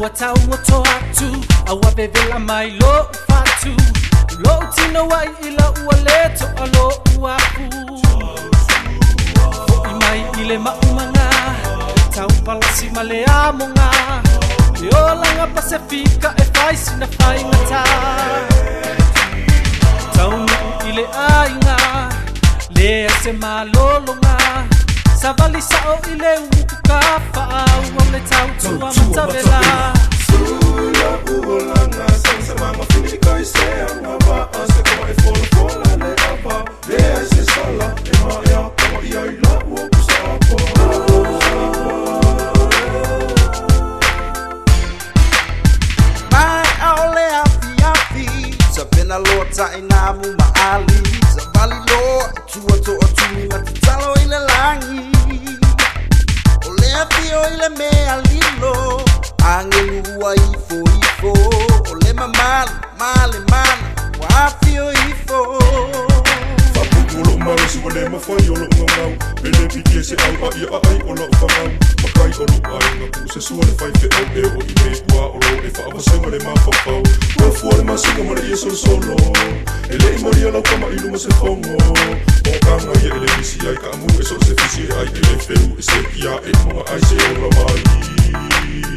tau moto atu awa bevela mai lo fatu lo tino wai ila ua leto alo uapu i mai ile maumanga tau palasi male amonga e olanga Pasefika e fai sina fai ngata tau ile ainga lea se malolonga savali sao ile uka fa wale tau tua matavela Sula uolanga sansa mama finika iseanga ba ase kama e fola le apa lea se sala e maya kama ia ila uokusapa Mai aole api Sabena lota inamu maali Sabali lo tua to atumi matitalo ile langi Ole apio ile mea lilo Angelu wa ifo Ole mamali mali mana Wa apio ifo Fabukulo marisi wale mafai olo ngangau Bele piki se au a ia ai ola ufangau Makai olo ai ngapu se suale fai fe au e o ime ua olo e fa awasenga le mafapau Wafuale masinga mara ia solo Ele imoria lau kama iluma se fongo O kanga ia ele visi ai ka amu e so se fisi ai ele feu e se kia e monga ai se ola mai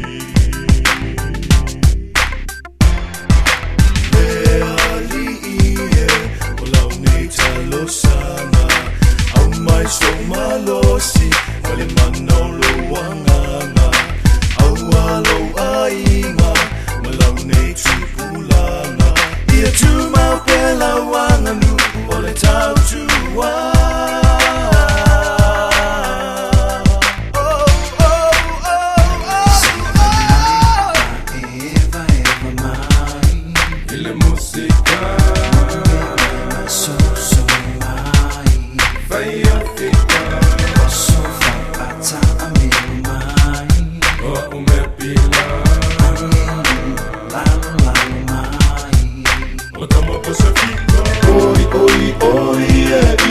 So malosi wale manolo wanganga awalo ainga malaune tupulanga ia tuma pela wangandu wale tau tua Tama Pasefika, oi, oi, oi, yeah.